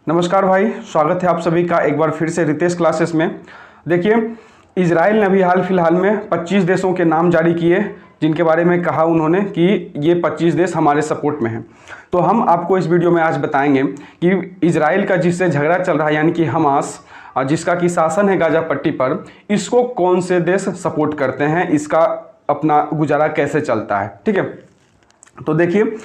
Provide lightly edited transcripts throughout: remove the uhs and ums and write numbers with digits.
नमस्कार भाई, स्वागत है आप सभी का एक बार फिर से रितेश क्लासेस में। देखिए, इजराइल ने अभी हाल फिलहाल में 25 देशों के नाम जारी किए, जिनके बारे में कहा उन्होंने कि ये 25 देश हमारे सपोर्ट में हैं। तो हम आपको इस वीडियो में आज बताएंगे कि इजराइल का जिससे झगड़ा चल रहा है, यानी कि हमास, जिसका कि शासन है गाजा पट्टी पर, इसको कौन से देश सपोर्ट करते हैं, इसका अपना गुजारा कैसे चलता है। ठीक है, तो देखिए,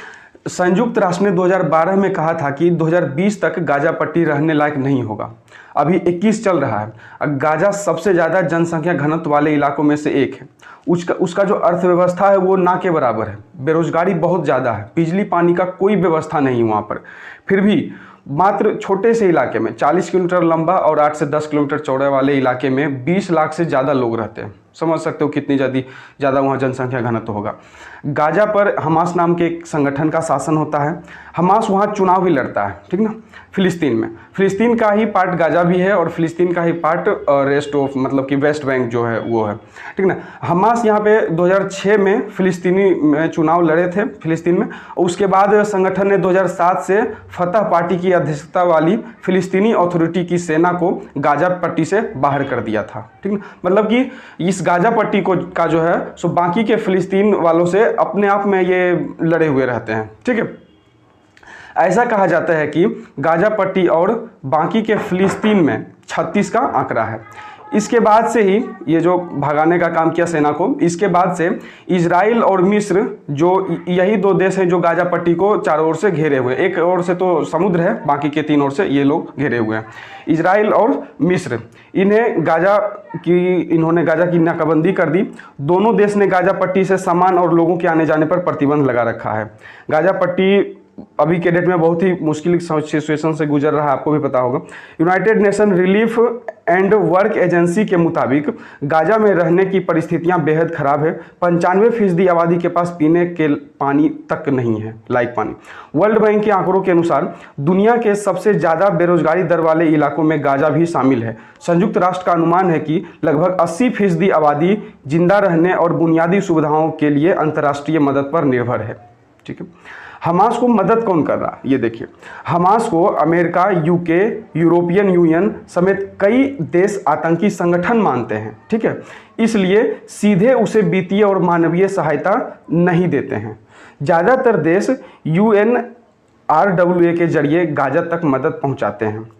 संयुक्त राष्ट्र ने 2012 में कहा था कि 2020 तक गाजा पट्टी रहने लायक नहीं होगा। अभी 21 चल रहा है। गाजा सबसे ज़्यादा जनसंख्या घनत्व वाले इलाकों में से एक है। उसका जो अर्थव्यवस्था है वो ना के बराबर है। बेरोजगारी बहुत ज़्यादा है, बिजली पानी का कोई व्यवस्था नहीं है वहाँ पर। फिर भी मात्र छोटे से इलाके में 40 किलोमीटर लंबा और 8 से 10 किलोमीटर चौड़े वाले इलाके में 20 लाख से ज़्यादा लोग रहते हैं। समझ सकते हो कितनी ज़्यादा वहाँ जनसंख्या घनत्व होगा। गाजा पर हमास नाम के एक संगठन का शासन होता है। हमास वहाँ चुनाव भी लड़ता है, ठीक ना, फिलिस्तीन में। फिलिस्तीन का ही पार्ट गाजा भी है और फिलिस्तीन का ही पार्ट रेस्ट ऑफ, मतलब कि वेस्ट बैंक जो है वो है, ठीक ना। हमास यहाँ पे 2006 में फिलिस्तीनी में चुनाव लड़े थे फिलिस्तीन में। उसके बाद संगठन ने 2007 से फतह पार्टी की अध्यक्षता वाली फिलिस्तीनी अथॉरिटी की सेना को गाजा पट्टी से बाहर कर दिया था, ठीक ना। मतलब कि इस गाजा पट्टी का जो है सो बाकी के फिलिस्तीन वालों से अपने आप में ये लड़े हुए रहते हैं, ठीक है। ऐसा कहा जाता है कि गाजा पट्टी और बाकी के फिलिस्तीन में 36 का आंकड़ा है। इसके बाद से ही ये जो भगाने का काम किया सेना को, इसके बाद से इजराइल और मिस्र, जो यही दो देश हैं जो गाजा पट्टी को चारों ओर से घेरे हुए हैं। एक ओर से तो समुद्र है, बाकी के 3 ओर से ये लोग घेरे हुए हैं। इजराइल और मिस्र, इन्होंने गाजा की नाकाबंदी कर दी। दोनों देश ने गाजा पट्टी से सामान और लोगों के आने जाने पर प्रतिबंध लगा रखा है। गाजा पट्टी अभी के डेट में बहुत ही मुश्किल सिचुएशन से गुजर रहा है, आपको भी पता होगा। United nation relief and work agency के मुताबिक गाजा में रहने की परिस्थितियां बेहद खराब है। 95% आबादी के पास पीने के पानी तक नहीं है, लाइक पानी। वर्ल्ड बैंक के आंकड़ों के अनुसार दुनिया के सबसे ज़्यादा बेरोजगारी दर वाले इलाकों में गाजा भी शामिल है। संयुक्त राष्ट्र का अनुमान है कि लगभग 80% आबादी जिंदा रहने और बुनियादी सुविधाओं के लिए अंतर्राष्ट्रीय मदद पर निर्भर है, ठीक है। हमास को मदद कौन कर रहा है, ये देखिए। हमास को अमेरिका, यूके, यूरोपियन यूनियन समेत कई देश आतंकी संगठन मानते हैं, ठीक है। इसलिए सीधे उसे वित्तीय और मानवीय सहायता नहीं देते हैं। ज़्यादातर देश UNRWA के जरिए गाजा तक मदद पहुंचाते हैं।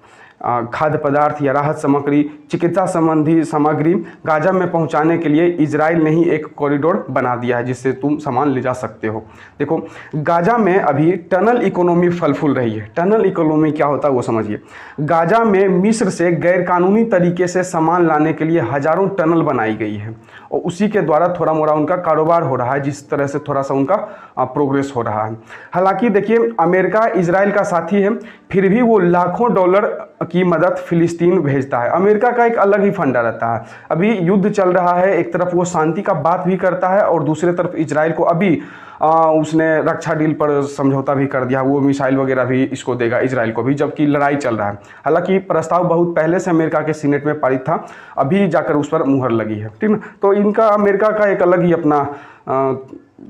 खाद्य पदार्थ या राहत सामग्री, चिकित्सा संबंधी सामग्री गाजा में पहुंचाने के लिए इजराइल ने ही एक कॉरिडोर बना दिया है, जिससे तुम सामान ले जा सकते हो। देखो, गाजा में अभी टनल इकोनॉमी फल फूल रही है। टनल इकोनॉमी क्या होता है वो समझिए। गाजा में मिस्र से गैरकानूनी तरीके से सामान लाने के लिए हजारों टनल बनाई गई है और उसी के द्वारा थोड़ा मोड़ा उनका कारोबार हो रहा है, जिस तरह से थोड़ा सा उनका प्रोग्रेस हो रहा है। हालांकि देखिए, अमेरिका इजराइल का साथी है, फिर भी वो लाखों डॉलर की मदद फिलिस्तीन भेजता है। अमेरिका का एक अलग ही फंडा रहता है। अभी युद्ध चल रहा है, एक तरफ वो शांति का बात भी करता है और दूसरे तरफ इजराइल को अभी उसने रक्षा डील पर समझौता भी कर दिया। वो मिसाइल वगैरह भी इसको देगा, इजराइल को भी, जबकि लड़ाई चल रहा है। हालांकि प्रस्ताव बहुत पहले से अमेरिका के सीनेट में पारित था, अभी जाकर उस पर मुहर लगी है, ठीक ना। तो इनका अमेरिका का एक अलग ही अपना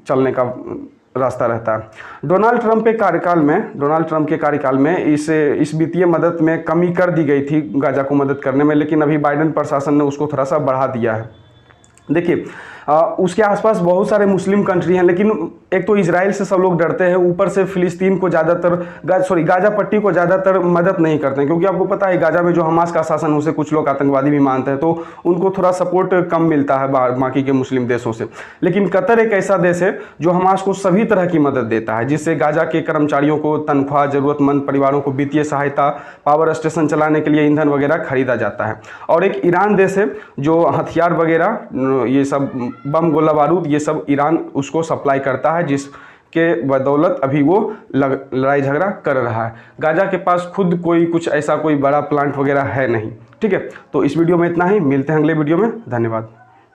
चलने का रास्ता रहता है। डोनाल्ड ट्रंप के कार्यकाल में इस वित्तीय मदद में कमी कर दी गई थी गाजा को मदद करने में, लेकिन अभी बाइडेन प्रशासन ने उसको थोड़ा सा बढ़ा दिया है। देखिए, उसके आसपास बहुत सारे मुस्लिम कंट्री हैं, लेकिन एक तो इजराइल से सब लोग डरते हैं, ऊपर से फिलिस्तीन को ज़्यादातर गाजा पट्टी को ज़्यादातर मदद नहीं करते हैं, क्योंकि आपको पता है गाजा में जो हमास का शासन है उसे कुछ लोग आतंकवादी भी मानते हैं, तो उनको थोड़ा सपोर्ट कम मिलता है बाकी के मुस्लिम देशों से। लेकिन कतर एक ऐसा देश है जो हमास को सभी तरह की मदद देता है, जिससे गाजा के कर्मचारियों को तनख्वाह, ज़रूरतमंद परिवारों को वित्तीय सहायता, पावर स्टेशन चलाने के लिए ईंधन वगैरह खरीदा जाता है। और एक ईरान देश है जो हथियार वगैरह, ये सब बम, गोला बारूद, ये सब ईरान उसको सप्लाई करता है, जिसके बदौलत अभी वो लड़ाई झगड़ा कर रहा है। गाजा के पास खुद कुछ ऐसा कोई बड़ा प्लांट वगैरह है नहीं, ठीक है। तो इस वीडियो में इतना ही, मिलते हैं अगले वीडियो में। धन्यवाद।